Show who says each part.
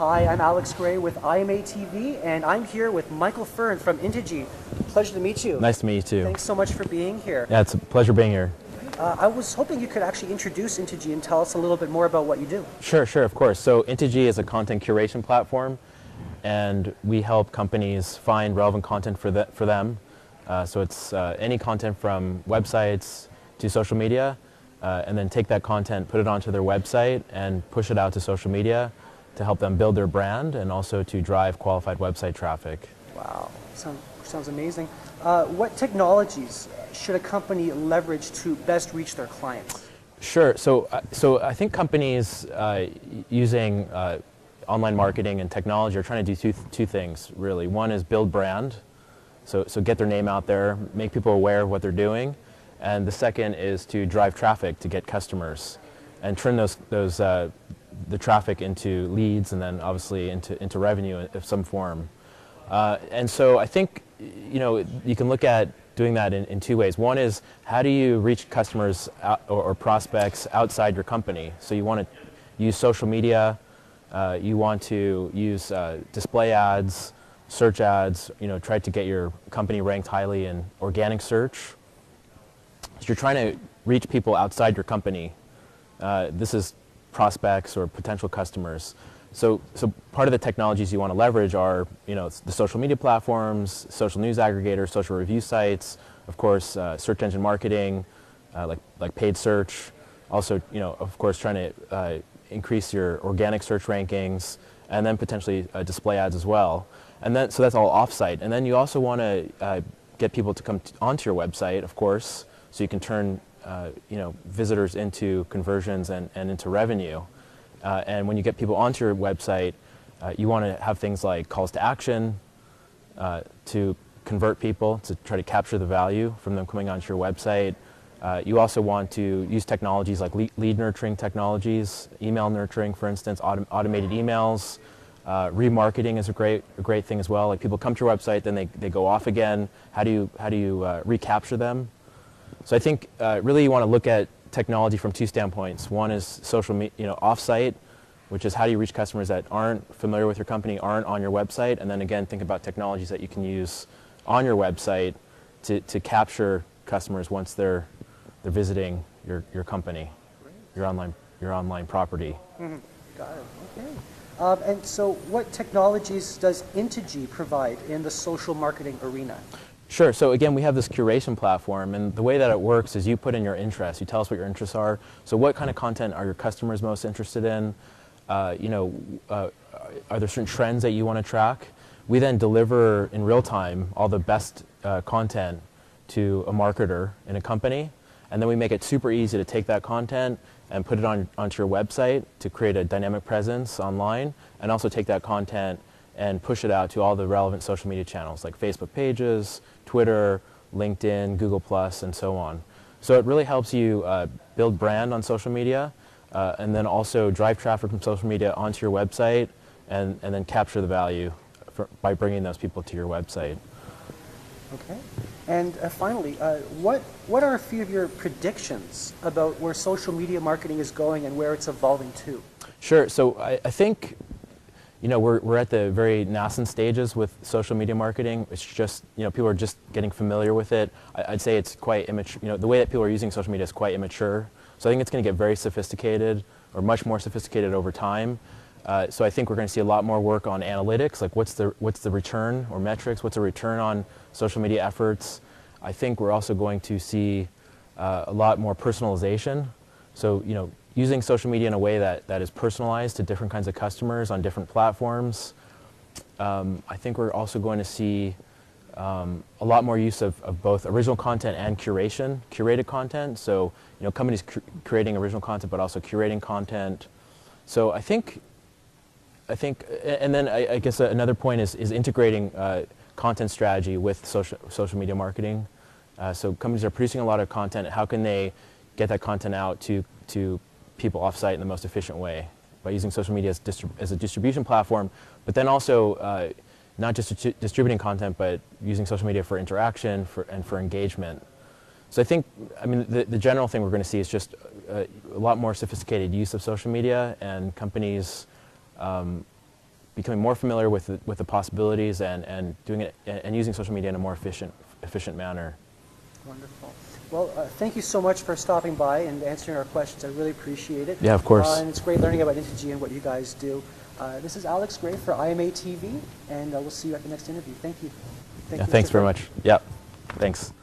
Speaker 1: Hi, I'm Alex Gray with IMA TV, and I'm here with Michael Fern from Intigi. Pleasure to meet you.
Speaker 2: Nice to meet you too.
Speaker 1: Thanks so much for being here.
Speaker 2: Yeah, it's a pleasure being here.
Speaker 1: I was hoping you could actually introduce Intigi and tell us a little bit more about what you do.
Speaker 2: Sure, of course. So Intigi is a content curation platform, and we help companies find relevant content for them. So it's any content from websites to social media, and then take that content, put it onto their website, and push it out to social media to help them build their brand and also to drive qualified website traffic.
Speaker 1: Wow, sounds amazing. What technologies should a company leverage to best reach their clients?
Speaker 2: Sure. So I think companies using online marketing and technology are trying to do two things, really. One is build brand, so get their name out there, make people aware of what they're doing. And the second is to drive traffic to get customers and turn the traffic into leads and then obviously into revenue of some form. And so I think you can look at doing that in two ways. One is, how do you reach customers or prospects outside your company? So you want to use social media, you want to use display ads, search ads, try to get your company ranked highly in organic search. So you're trying to reach people outside your company. This is prospects or potential customers. So part of the technologies you want to leverage are, the social media platforms, social news aggregators, social review sites, of course, search engine marketing, like paid search. Also, of course, trying to increase your organic search rankings, and then potentially display ads as well. And then, so that's all offsite. And then you also want to get people to come onto your website, of course, so you can turn visitors into conversions and into revenue. And when you get people onto your website, you want to have things like calls to action to convert people, to try to capture the value from them coming onto your website. You also want to use technologies like lead nurturing technologies, email nurturing, for instance, automated emails. Remarketing is a great thing as well. Like, people come to your website, then they go off again. How do you recapture them? So I think really you want to look at technology from two standpoints. One is social media, offsite, which is how do you reach customers that aren't familiar with your company, aren't on your website, and then again think about technologies that you can use on your website to capture customers once they're visiting your company, your online property.
Speaker 1: Mm-hmm. Got it. Okay. And so, what technologies does Intigi provide in the social marketing arena?
Speaker 2: Sure. So again, we have this curation platform, and the way that it works is you put in your interests. You tell us what your interests are. So what kind of content are your customers most interested in? Are there certain trends that you want to track? We then deliver in real time all the best content to a marketer in a company, and then we make it super easy to take that content and put it onto your website to create a dynamic presence online, and also take that content and push it out to all the relevant social media channels like Facebook pages, Twitter, LinkedIn, Google+, and so on. So it really helps you build brand on social media, and then also drive traffic from social media onto your website, and then capture the value by bringing those people to your website.
Speaker 1: Okay. And finally, what are a few of your predictions about where social media marketing is going and where it's evolving to?
Speaker 2: Sure. So I think we're at the very nascent stages with social media marketing. It's just, people are just getting familiar with it. I'd say it's quite immature. The way that people are using social media is quite immature. So I think it's going to get very sophisticated, or much more sophisticated over time. So I think we're going to see a lot more work on analytics, like what's the return, or metrics, what's the return on social media efforts. I think we're also going to see a lot more personalization. So, using social media in a way that is personalized to different kinds of customers on different platforms. I think we're also going to see a lot more use of both original content and curated content. So, companies creating original content, but also curating content. So I think, and then I guess another point is integrating content strategy with social media marketing. So companies are producing a lot of content. How can they get that content out to people offsite in the most efficient way? By using social media as a distribution platform, but then also not just distributing content, but using social media for interaction and for engagement. So I think, the general thing we're going to see is just a lot more sophisticated use of social media, and companies becoming more familiar with the possibilities and doing it and using social media in a more efficient manner.
Speaker 1: Wonderful. Well, thank you so much for stopping by and answering our questions. I really appreciate it.
Speaker 2: Yeah, of course.
Speaker 1: And it's great learning about Intigi and what you guys do. This is Alex Gray for IMA TV, and we'll see you at the next interview. Thank you.
Speaker 2: Yeah, thanks very much. Yeah, thanks.